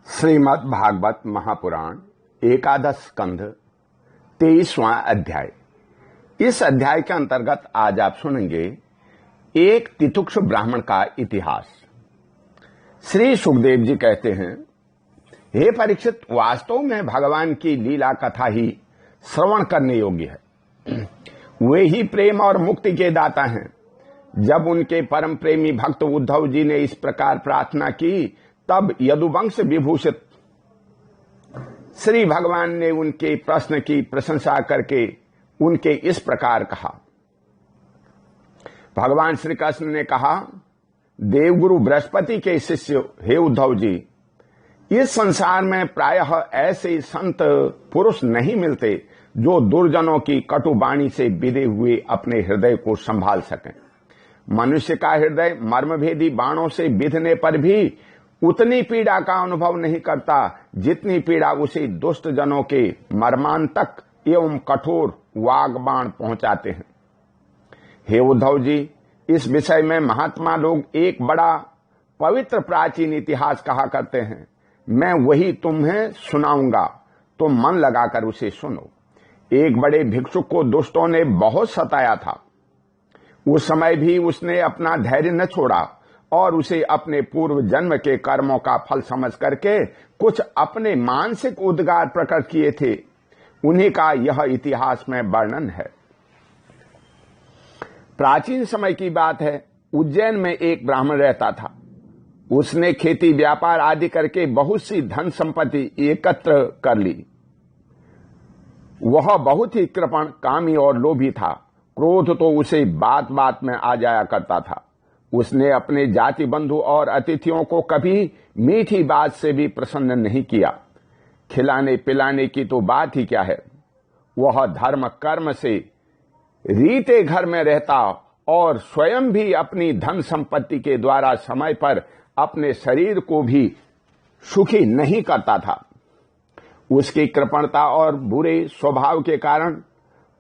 श्रीमद् भागवत महापुराण एकादश स्कंध 23वां अध्याय। इस अध्याय के अंतर्गत आज आप सुनेंगे एक तितिक्षु ब्राह्मण का इतिहास। श्री सुखदेव जी कहते हैं, हे परीक्षित, वास्तव में भगवान की लीला कथा ही श्रवण करने योग्य है। वे ही प्रेम और मुक्ति के दाता हैं। जब उनके परम प्रेमी भक्त उद्धव जी ने इस प्रकार प्रार्थना की, तब यदुवंश विभूषित श्री भगवान ने उनके प्रश्न की प्रशंसा करके उनके इस प्रकार कहा। भगवान श्री कृष्ण ने कहा, देवगुरु बृहस्पति के शिष्य हे उद्धव जी, इस संसार में प्रायः ऐसे संत पुरुष नहीं मिलते जो दुर्जनों की कटु वाणी से बिदे हुए अपने हृदय को संभाल सकें। मनुष्य का हृदय मर्मभेदी बाणों से बिधने पर भी उतनी पीड़ा का अनुभव नहीं करता जितनी पीड़ा उसे दुष्ट जनों के मर्मांतक एवं कठोर वाग्बाण पहुंचाते हैं। हे उद्धव जी, इस विषय में महात्मा लोग एक बड़ा पवित्र प्राचीन इतिहास कहा करते हैं। मैं वही तुम्हें सुनाऊंगा, तुम मन लगाकर उसे सुनो। एक बड़े भिक्षुक को दुष्टों ने बहुत सताया था। उस समय भी उसने अपना धैर्य न छोड़ा और उसे अपने पूर्व जन्म के कर्मों का फल समझ करके कुछ अपने मानसिक उद्गार प्रकट किए थे। उन्हीं का यह इतिहास में वर्णन है। प्राचीन समय की बात है। उज्जैन में एक ब्राह्मण रहता था। उसने खेती व्यापार आदि करके बहुत सी धन संपत्ति एकत्र कर ली। वह बहुत ही कृपण, कामी और लोभी था। क्रोध तो उसे बात बात में आ जाया करता था। उसने अपने जाति बंधु और अतिथियों को कभी मीठी बात से भी प्रसन्न नहीं किया। खिलाने पिलाने की तो बात ही क्या है। वह धर्म कर्म से रीते घर में रहता और स्वयं भी अपनी धन संपत्ति के द्वारा समय पर अपने शरीर को भी सुखी नहीं करता था। उसकी कृपणता और बुरे स्वभाव के कारण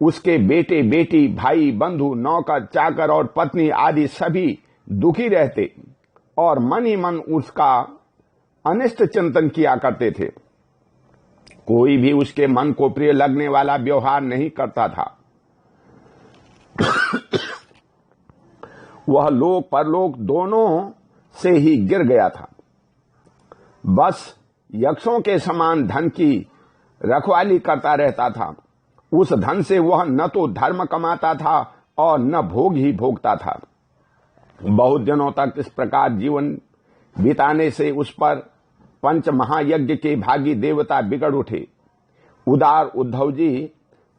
उसके बेटे बेटी, भाई बंधु, नौकर चाकर और पत्नी आदि सभी दुखी रहते और मन ही मन उसका अनिष्ट चिंतन किया करते थे। कोई भी उसके मन को प्रिय लगने वाला व्यवहार नहीं करता था। वह लोक परलोक दोनों से ही गिर गया था। बस यक्षों के समान धन की रखवाली करता रहता था। उस धन से वह न तो धर्म कमाता था और न भोग ही भोगता था। बहुत दिनों तक इस प्रकार जीवन बिताने से उस पर पंच महायज्ञ के भागी देवता बिगड़ उठे। उदार उद्धव जी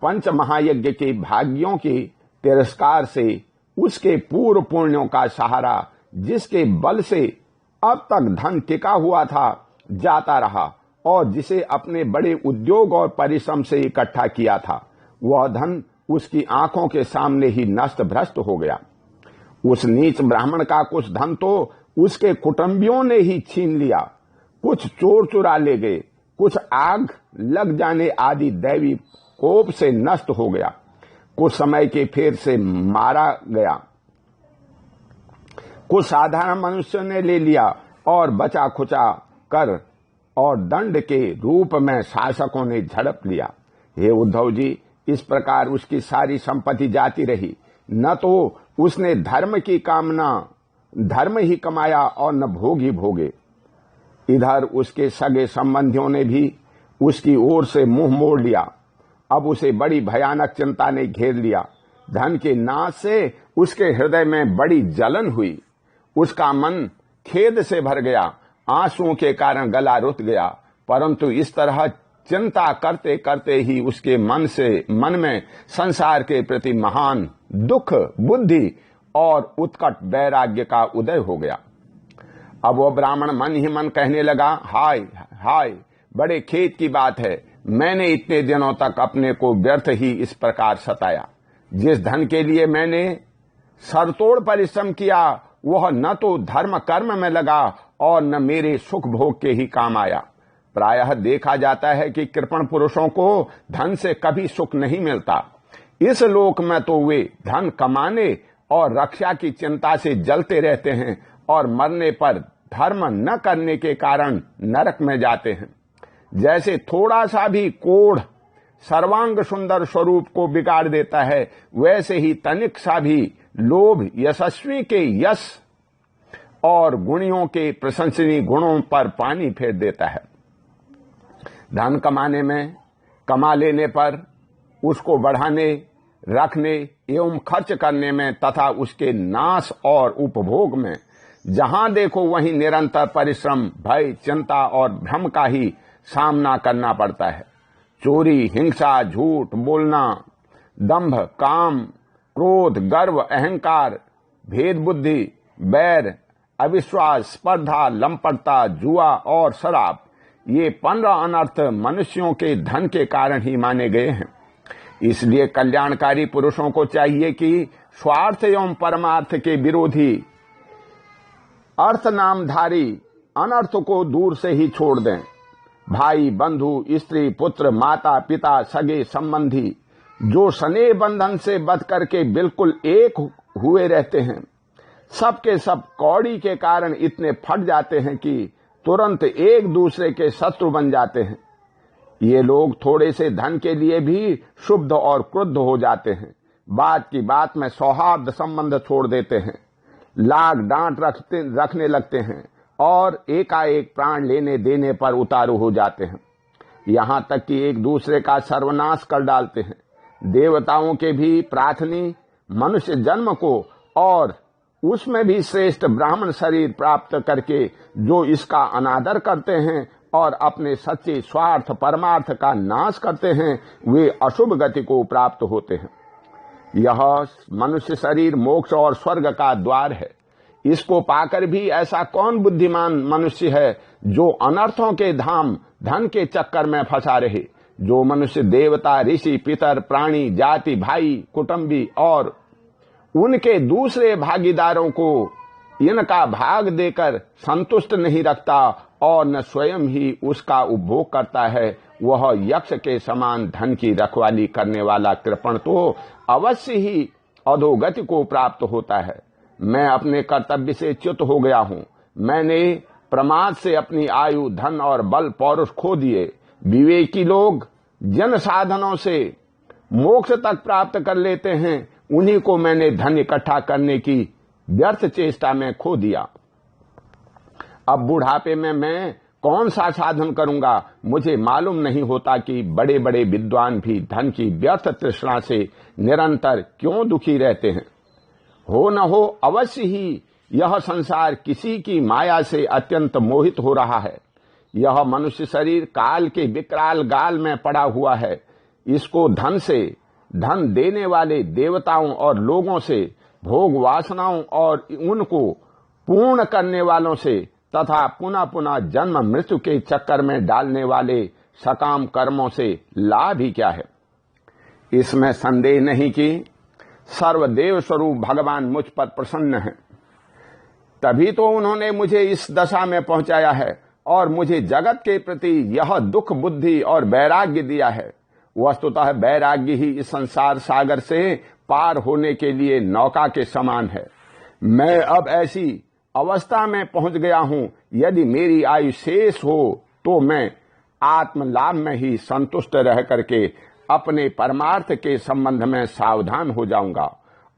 पंच महायज्ञ के भागियों के तिरस्कार से उसके पूर्व पुण्यों का सहारा, जिसके बल से अब तक धन टिका हुआ था, जाता रहा और जिसे अपने बड़े उद्योग और परिश्रम से इकट्ठा किया था, वह धन उसकी आंखों के सामने ही नष्ट भ्रष्ट हो गया। उस नीच ब्राह्मण का कुछ धन तो उसके कुटुंबियों ने ही छीन लिया। कुछ चोर चुरा ले गए, कुछ आग लग जाने आदि दैवी कोप से नष्ट हो गया, कुछ समय के फेर से मारा गया, कुछ साधारण मनुष्य ने ले लिया और बचा खुचा कर और दंड के रूप में शासकों ने झड़प लिया। हे उद्धव जी, इस प्रकार उसकी सारी संपत्ति जाती रही। न तो उसने धर्म की कामना धर्म ही कमाया और न भोग ही भोगे। इधर उसके सगे संबंधियों ने भी उसकी ओर से मुंह मोड़ लिया। अब उसे बड़ी भयानक चिंता ने घेर लिया। धन के नाश से उसके हृदय में बड़ी जलन हुई। उसका मन खेद से भर गया, आंसुओं के कारण गला रुत गया। परंतु इस तरह चिंता करते करते ही उसके मन में संसार के प्रति महान दुख, बुद्धि और उत्कट वैराग्य का उदय हो गया। अब वो ब्राह्मण मन ही मन कहने लगा, हाय हाय, बड़े खेद की बात है। मैंने इतने दिनों तक अपने को व्यर्थ ही इस प्रकार सताया। जिस धन के लिए मैंने सरतोड़ परिश्रम किया, वह न तो धर्म कर्म में लगा और न मेरे सुख भोग के ही काम आया। प्रायः देखा जाता है कि कृपण पुरुषों को धन से कभी सुख नहीं मिलता। इस लोक में तो वे धन कमाने और रक्षा की चिंता से जलते रहते हैं और मरने पर धर्म न करने के कारण नरक में जाते हैं। जैसे थोड़ा सा भी कोढ़ सर्वांग सुंदर स्वरूप को बिगाड़ देता है, वैसे ही तनिक सा भी लोभ यशस्वी के यश और गुणियों के प्रशंसनीय गुणों पर पानी फेर देता है। धन कमा लेने पर उसको बढ़ाने, रखने एवं खर्च करने में तथा उसके नाश और उपभोग में जहां देखो वहीं निरंतर परिश्रम, भय, चिंता और भ्रम का ही सामना करना पड़ता है। चोरी, हिंसा, झूठ बोलना, दंभ, काम, क्रोध, गर्व, अहंकार, भेद बुद्धि, बैर, अविश्वास, स्पर्धा, लंपटता, जुआ और शराब, ये 15 अनर्थ मनुष्यों के धन के कारण ही माने गए हैं। इसलिए कल्याणकारी पुरुषों को चाहिए कि स्वार्थ एवं परमार्थ के विरोधी अर्थ नामधारी अनर्थ को दूर से ही छोड़ दें। भाई, बंधु, स्त्री, पुत्र, माता, पिता, सगे संबंधी जो स्नेह बंधन से बंध करके बिल्कुल एक हुए रहते हैं, सबके सब कौड़ी के कारण इतने फट जाते हैं कि तुरंत एक दूसरे के शत्रु बन जाते हैं। ये लोग थोड़े से धन के लिए भी क्षुब्ध और क्रुद्ध हो जाते हैं। बात की बात में सौहार्द संबंध छोड़ देते हैं, लाग डांट रखने लगते हैं और एकाएक प्राण लेने देने पर उतारू हो जाते हैं। यहां तक कि एक दूसरे का सर्वनाश कर डालते हैं। देवताओं के भी प्रार्थनी मनुष्य जन्म को और उसमें भी श्रेष्ठ ब्राह्मण शरीर प्राप्त करके जो इसका अनादर करते हैं और अपने सच्चे स्वार्थ परमार्थ का नाश करते हैं, वे अशुभ गति को प्राप्त होते हैं। यह मनुष्य शरीर मोक्ष और स्वर्ग का द्वार है। इसको पाकर भी ऐसा कौन बुद्धिमान मनुष्य है जो अनर्थों के धाम धन के चक्कर में फंसा रहे। जो मनुष्य देवता, ऋषि, पितर, प्राणी, जाति, भाई, कुटुंबी और उनके दूसरे भागीदारों को इनका भाग देकर संतुष्ट नहीं रखता और न स्वयं ही उसका उपभोग करता है, वह यक्ष के समान धन की रखवाली करने वाला कृपण तो अवश्य ही अधोगति को प्राप्त होता है। मैं अपने कर्तव्य से च्युत हो गया हूँ। मैंने प्रमाद से अपनी आयु, धन और बल पौरुष खो दिए। विवेकी लोग जन साधनों से मोक्ष तक प्राप्त कर लेते हैं, उन्हीं को मैंने धन इकट्ठा करने की व्यर्थ चेष्टा में खो दिया। अब बुढ़ापे में मैं कौन सा साधन करूंगा, मुझे मालूम नहीं होता कि बड़े बड़े विद्वान भी धन की व्यर्थ तृष्णा से निरंतर क्यों दुखी रहते हैं। हो न हो अवश्य ही यह संसार किसी की माया से अत्यंत मोहित हो रहा है। यह मनुष्य शरीर काल के विकराल गाल में पड़ा हुआ है। इसको धन देने वाले देवताओं और लोगों से, भोग वासनाओं और उनको पूर्ण करने वालों से तथा पुनः पुनः जन्म मृत्यु के चक्कर में डालने वाले सकाम कर्मों से लाभ ही क्या है। इसमें संदेह नहीं कि सर्वदेव स्वरूप भगवान मुझ पर प्रसन्न है, तभी तो उन्होंने मुझे इस दशा में पहुंचाया है और मुझे जगत के प्रति यह दुख बुद्धि और वैराग्य दिया है। वस्तुतः वैराग्य ही इस संसार सागर से पार होने के लिए नौका के समान है। मैं अब ऐसी अवस्था में पहुंच गया हूं, यदि मेरी आयु शेष हो तो मैं आत्म लाभ में ही संतुष्ट रह करके अपने परमार्थ के संबंध में सावधान हो जाऊंगा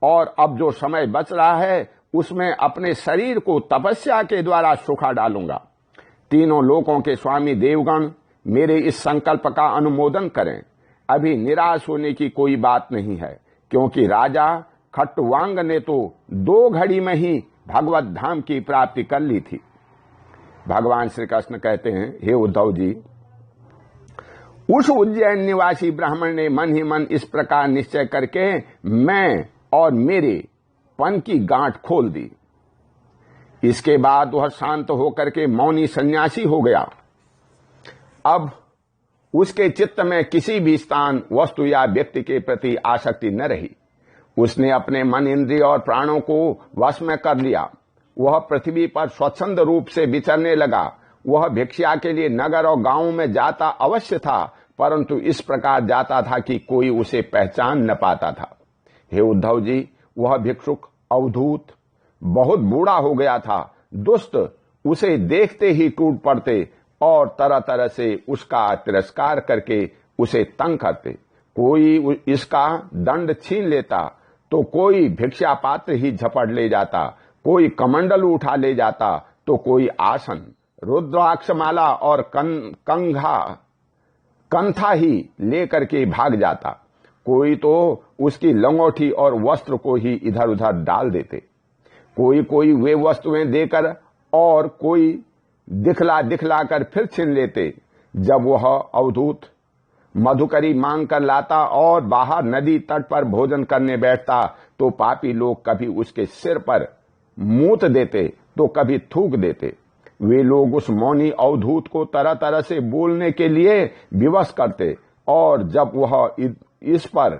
और अब जो समय बच रहा है उसमें अपने शरीर को तपस्या के द्वारा सुखा डालूंगा। तीनों लोकों के स्वामी देवगण मेरे इस संकल्प का अनुमोदन करें। अभी निराश होने की कोई बात नहीं है, क्योंकि राजा खट्टुवांग ने तो 2 घड़ी में ही भगवत धाम की प्राप्ति कर ली थी। भगवान श्री कृष्ण कहते हैं, हे उद्धव जी, उस उज्जैन निवासी ब्राह्मण ने मन ही मन इस प्रकार निश्चय करके मैं और मेरे पन की गांठ खोल दी। इसके बाद वह शांत होकर के मौनी सन्यासी हो गया। अब उसके चित्त में किसी भी स्थान, वस्तु या व्यक्ति के प्रति आसक्ति न रही। उसने अपने मन, इंद्रिय और प्राणों को वश में कर लिया। वह पृथ्वी पर स्वच्छंद रूप से विचरने लगा। वह भिक्षा के लिए नगर और गांवों में जाता अवश्य था, परंतु इस प्रकार जाता था कि कोई उसे पहचान न पाता था। हे उद्धव जी, वह भिक्षुक अवधूत बहुत बूढ़ा हो गया था। दुष्ट उसे देखते ही टूट पड़ते और तरह तरह से उसका तिरस्कार करके उसे तंग करते। कोई इसका दंड छीन लेता तो कोई भिक्षा पात्र ही झपट ले जाता, कोई कमंडल उठा ले जाता तो कोई आसन, रुद्राक्षमाला और कंथा ही लेकर के भाग जाता। कोई तो उसकी लंगोटी और वस्त्र को ही इधर उधर डाल देते। कोई कोई वे वस्तुएं देकर और कोई दिखला दिखला कर फिर छीन लेते। जब वह अवधूत मधुकरी मांग कर लाता और बाहर नदी तट पर भोजन करने बैठता तो पापी लोग कभी उसके सिर पर मूत देते तो कभी थूक देते। वे लोग उस मौनी अवधूत को तरह तरह से बोलने के लिए विवश करते और जब वह इस पर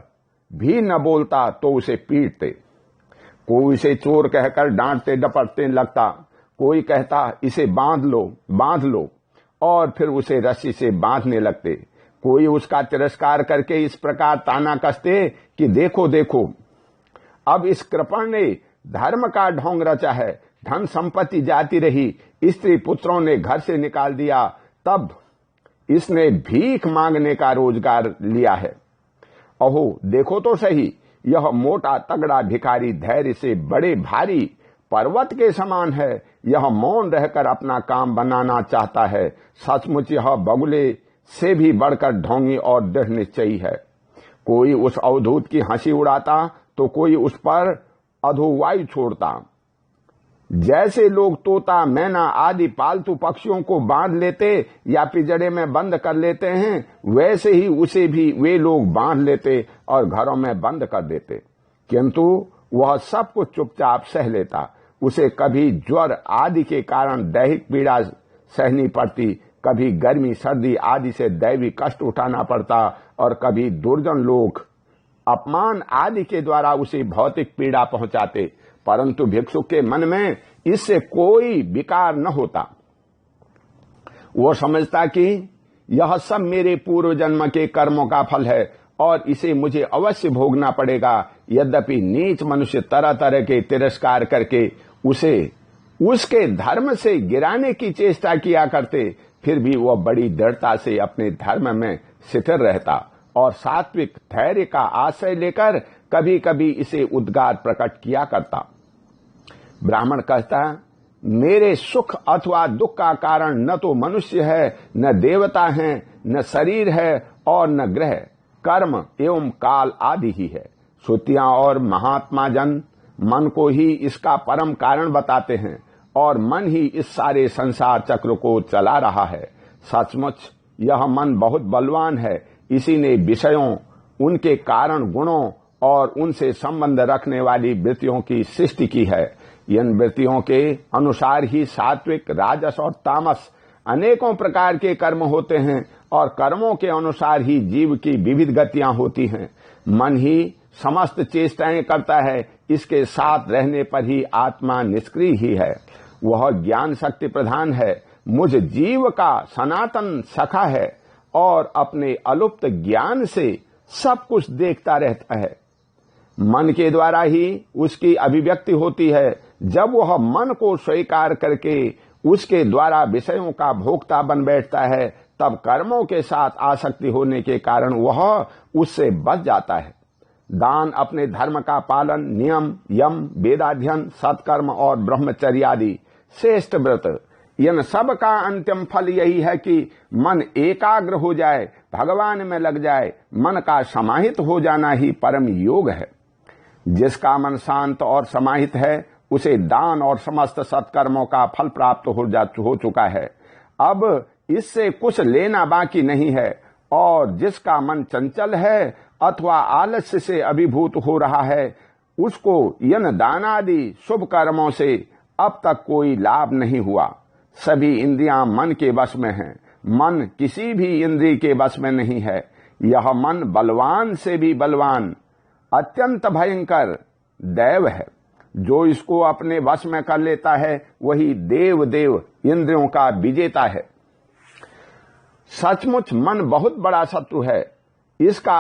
भी न बोलता तो उसे पीटते। कोई इसे चोर कहकर डांटते डपटते लगता, कोई कहता इसे बांध लो और फिर उसे रस्सी से बांधने लगते। कोई उसका तिरस्कार करके इस प्रकार ताना कसते कि देखो देखो, अब इस कृपण ने धर्म का ढोंग रचा है, धन संपत्ति जाती रही, स्त्री पुत्रों ने घर से निकाल दिया, तब इसने भीख मांगने का रोजगार लिया है। अहो देखो तो सही, यह मोटा तगड़ा भिखारी धैर्य से बड़े भारी पर्वत के समान है। यह मौन रहकर अपना काम बनाना चाहता है। सचमुच यह बगुले से भी बढ़कर ढोंगी और दृढ़ निश्चयी है। कोई उस अवधूत की हंसी उड़ाता तो कोई उस पर अधोवायु छोड़ता। जैसे लोग तोता, मैना आदि पालतू पक्षियों को बांध लेते या पिंजड़े में बंद कर लेते हैं, वैसे ही उसे भी वे लोग बांध लेते और घरों में बंद कर देते। किंतु वह सब कुछ चुपचाप सह लेता। उसे कभी ज्वर आदि के कारण दैहिक पीड़ा सहनी पड़ती, कभी गर्मी सर्दी आदि से दैवी कष्ट उठाना पड़ता और कभी दुर्जन लोग अपमान आदि के द्वारा उसे भौतिक पीड़ा पहुंचाते। परंतु भिक्षुक के मन में इससे कोई विकार न होता। वो समझता कि यह सब मेरे पूर्व जन्म के कर्मों का फल है और इसे मुझे अवश्य भोगना पड़ेगा। यद्यपि नीच मनुष्य तरह तरह के तिरस्कार करके उसे उसके धर्म से गिराने की चेष्टा किया करते, फिर भी वह बड़ी दृढ़ता से अपने धर्म में स्थिर रहता और सात्विक धैर्य का आश्रय लेकर कभी कभी इसे उद्गार प्रकट किया करता। ब्राह्मण कहता, मेरे सुख अथवा दुख का कारण न तो मनुष्य है, न देवता है, न शरीर है और न ग्रह, कर्म एवं काल आदि ही है। श्रुतियां और महात्मा जन मन को ही इसका परम कारण बताते हैं और मन ही इस सारे संसार चक्र को चला रहा है। सचमुच यह मन बहुत बलवान है। इसी ने विषयों, उनके कारण गुणों और उनसे संबंध रखने वाली वृत्तियों की सृष्टि की है। इन वृत्तियों के अनुसार ही सात्विक, राजस और तामस अनेकों प्रकार के कर्म होते हैं और कर्मों के अनुसार ही जीव की विविध गतियां होती हैं। मन ही समस्त चेष्टाएं करता है। इसके साथ रहने पर ही आत्मा निष्क्रिय ही है। वह ज्ञान शक्ति प्रधान है, मुझ जीव का सनातन सखा है और अपने अलुप्त ज्ञान से सब कुछ देखता रहता है। मन के द्वारा ही उसकी अभिव्यक्ति होती है। जब वह मन को स्वीकार करके उसके द्वारा विषयों का भोक्ता बन बैठता है, तब कर्मों के साथ आसक्ति होने के कारण वह उससे बच जाता है। दान, अपने धर्म का पालन, नियम, यम, वेदाध्ययन, सत्कर्म और ब्रह्मचर्य आदि श्रेष्ठ व्रत, इन सब का अंतिम फल यही है कि मन एकाग्र हो जाए, भगवान में लग जाए। मन का समाहित हो जाना ही परम योग है। जिसका मन शांत और समाहित है, उसे दान और समस्त सत्कर्मों का फल प्राप्त हो चुका है। अब इससे कुछ लेना बाकी नहीं है। और जिसका मन चंचल है अथवा आलस्य से अभिभूत हो रहा है, उसको इन दानादि शुभ कर्मों से अब तक कोई लाभ नहीं हुआ। सभी इंद्रियां मन के वश में हैं। मन किसी भी इंद्रिय के वश में नहीं है। यह मन बलवान से भी बलवान, अत्यंत भयंकर दैव है। जो इसको अपने वश में कर लेता है, वही देव इंद्रियों का विजेता है। सचमुच मन बहुत बड़ा शत्रु है। इसका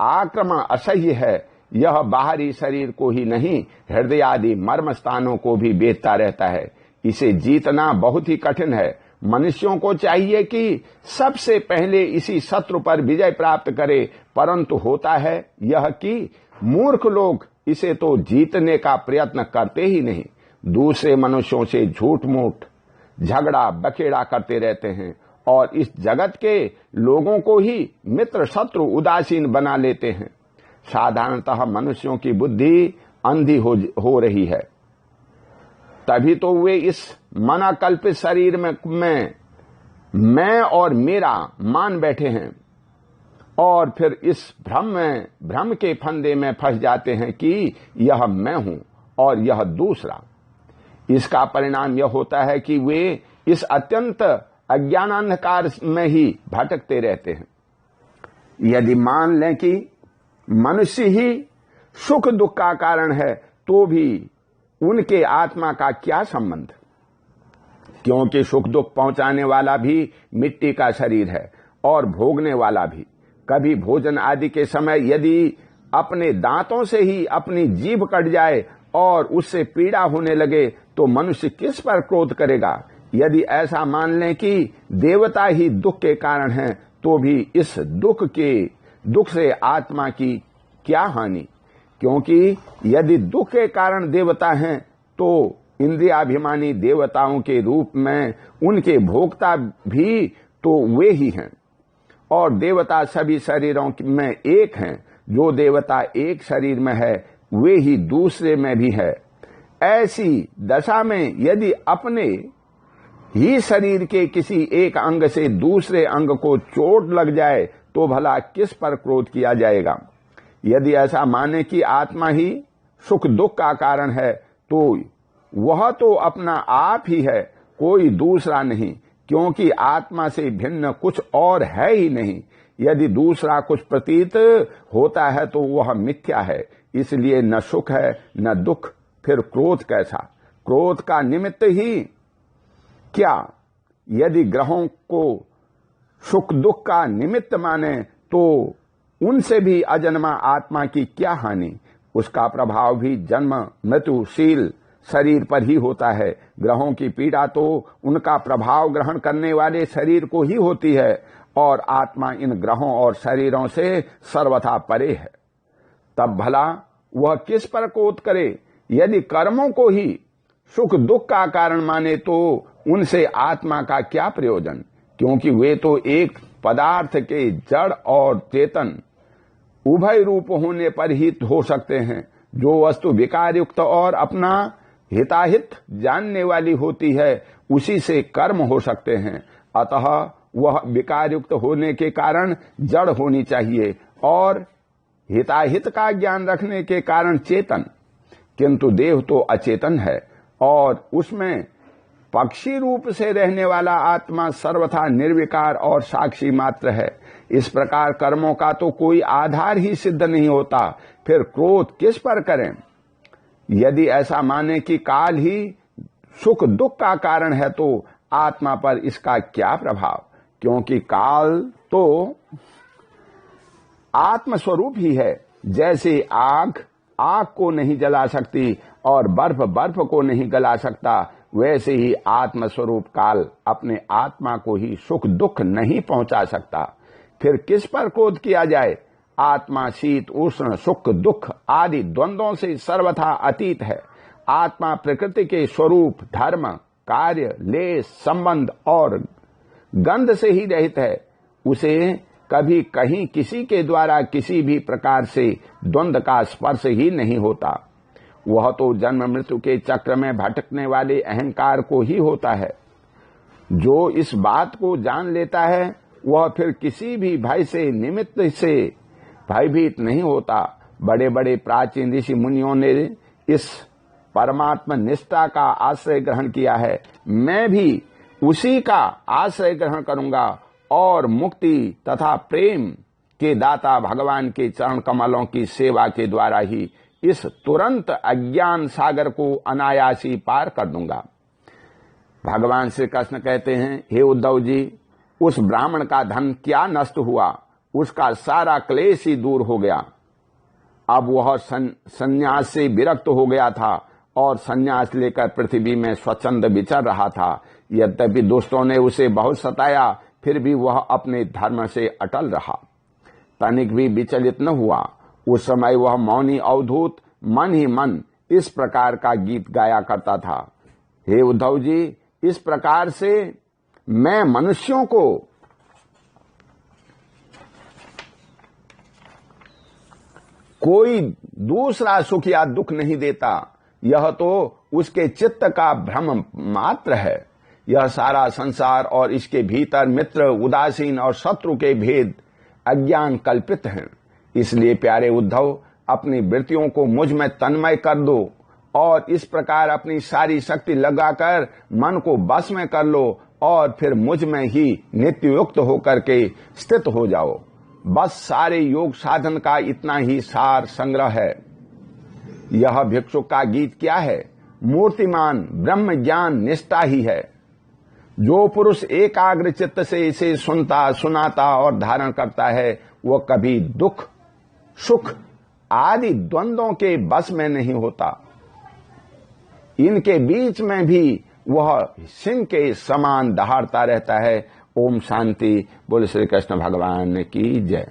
आक्रमण असह्य है। यह बाहरी शरीर को ही नहीं, हृदय आदि मर्म स्थानों को भी बेचता रहता है। इसे जीतना बहुत ही कठिन है। मनुष्यों को चाहिए कि सबसे पहले इसी शत्रु पर विजय प्राप्त करे, परंतु होता है यह कि मूर्ख लोग इसे तो जीतने का प्रयत्न करते ही नहीं, दूसरे मनुष्यों से झूठ मूठ झगड़ा बखेड़ा करते रहते हैं और इस जगत के लोगों को ही मित्र शत्रु उदासीन बना लेते हैं। साधारणतः मनुष्यों की बुद्धि अंधी हो रही है, तभी तो वे इस मनाकल्पित शरीर में मैं और मेरा मान बैठे हैं और फिर इस भ्रम के फंदे में फंस जाते हैं कि यह मैं हूं और यह दूसरा। इसका परिणाम यह होता है कि वे इस अत्यंत अज्ञानांधकार में ही भटकते रहते हैं। यदि मान लें कि मनुष्य ही सुख दुख का कारण है, तो भी उनके आत्मा का क्या संबंध, क्योंकि सुख दुख पहुंचाने वाला भी मिट्टी का शरीर है और भोगने वाला भी। कभी भोजन आदि के समय यदि अपने दांतों से ही अपनी जीभ कट जाए और उससे पीड़ा होने लगे तो मनुष्य किस पर क्रोध करेगा। यदि ऐसा मान लें कि देवता ही दुख के कारण हैं, तो भी इस दुख से आत्मा की क्या हानि, क्योंकि यदि दुख के कारण देवता हैं तो इंद्रियाभिमानी देवताओं के रूप में उनके भोक्ता भी तो वे ही हैं, और देवता सभी शरीरों में एक हैं। जो देवता एक शरीर में है वे ही दूसरे में भी है। ऐसी दशा में यदि अपने ही शरीर के किसी एक अंग से दूसरे अंग को चोट लग जाए तो भला किस पर क्रोध किया जाएगा। यदि ऐसा माने कि आत्मा ही सुख दुख का कारण है, तो वह तो अपना आप ही है, कोई दूसरा नहीं, क्योंकि आत्मा से भिन्न कुछ और है ही नहीं। यदि दूसरा कुछ प्रतीत होता है तो वह मिथ्या है, इसलिए न सुख है न दुख, फिर क्रोध कैसा। क्रोध का निमित्त ही क्या। यदि ग्रहों को सुख दुख का निमित्त माने तो उनसे भी अजन्मा आत्मा की क्या हानि। उसका प्रभाव भी जन्म मृत्युशील शरीर पर ही होता है। ग्रहों की पीड़ा तो उनका प्रभाव ग्रहण करने वाले शरीर को ही होती है, और आत्मा इन ग्रहों और शरीरों से सर्वथा परे है। तब भला वह किस पर क्रोध करे। यदि कर्मों को ही सुख दुख का कारण माने तो उनसे आत्मा का क्या प्रयोजन, क्योंकि वे तो एक पदार्थ के जड़ और चेतन उभय रूप होने पर ही हो सकते हैं। जो वस्तु विकार युक्त और अपना हिताहित जानने वाली होती है उसी से कर्म हो सकते हैं। अतः वह विकार युक्त होने के कारण जड़ होनी चाहिए और हिताहित का ज्ञान रखने के कारण चेतन। किंतु देह तो अचेतन है और उसमें पक्षी रूप से रहने वाला आत्मा सर्वथा निर्विकार और साक्षी मात्र है। इस प्रकार कर्मों का तो कोई आधार ही सिद्ध नहीं होता, फिर क्रोध किस पर करें। यदि ऐसा माने कि काल ही सुख दुख का कारण है तो आत्मा पर इसका क्या प्रभाव, क्योंकि काल तो आत्मस्वरूप ही है। जैसे आग आग को नहीं जला सकती और बर्फ बर्फ को नहीं गला सकता, वैसे ही आत्मस्वरूप काल अपने आत्मा को ही सुख दुख नहीं पहुंचा सकता। फिर किस पर क्रोध किया जाए। आत्मा शीत उष्ण सुख दुख आदि द्वंद्वों से सर्वथा अतीत है। आत्मा प्रकृति के स्वरूप धर्म कार्य लेस संबंध और गंध से ही रहित है। उसे कभी कहीं किसी के द्वारा किसी भी प्रकार से द्वंद्व का स्पर्श ही नहीं होता। वह तो जन्म मृत्यु के चक्र में भटकने वाले अहंकार को ही होता है। जो इस बात को जान लेता है वह फिर किसी भी भय से निमित्त से भयभीत नहीं होता। बड़े बड़े प्राचीन ऋषि मुनियों ने इस परमात्मा निष्ठा का आश्रय ग्रहण किया है। मैं भी उसी का आश्रय ग्रहण करूंगा और मुक्ति तथा प्रेम के दाता भगवान के चरण कमलों की सेवा के द्वारा ही इस तुरंत अज्ञान सागर को अनायासी पार कर दूंगा। भगवान श्री कृष्ण कहते हैं, हे उद्धव जी, उस ब्राह्मण का धन क्या नष्ट हुआ, उसका सारा क्लेश ही दूर हो गया। अब वह संन्यास से विरक्त हो गया था और संन्यास लेकर पृथ्वी में स्वच्छंद विचर रहा था। यद्यपि दुष्टों ने उसे बहुत सताया, फिर भी वह अपने धर्म से अटल रहा, तनिक भी विचलित न हुआ। उस समय वह मौनी अवधूत मन ही मन इस प्रकार का गीत गाया करता था। हे उद्धव जी, इस प्रकार से मैं मनुष्यों को कोई दूसरा सुख या दुख नहीं देता, यह तो उसके चित्त का भ्रम मात्र है। यह सारा संसार और इसके भीतर मित्र, उदासीन और शत्रु के भेद अज्ञान कल्पित हैं। इसलिए प्यारे उद्धव, अपनी वृत्तियों को मुझ में तन्मय कर दो और इस प्रकार अपनी सारी शक्ति लगाकर मन को बस में कर लो और फिर मुझ में ही नित्य युक्त होकर के स्थित हो जाओ। बस सारे योग साधन का इतना ही सार संग्रह है। यह भिक्षुक का गीत क्या है? मूर्तिमान ब्रह्म ज्ञान निष्ठा ही है। जो पुरुष एकाग्र चित्त से इसे सुनता, सुनाता और धारण करता है, वह कभी दुख, सुख आदि द्वंद्वों के बस में नहीं होता। इनके बीच में भी वह सिंह के समान दहाड़ता रहता है। ओम शांति। बोले श्री कृष्ण भगवान की जय।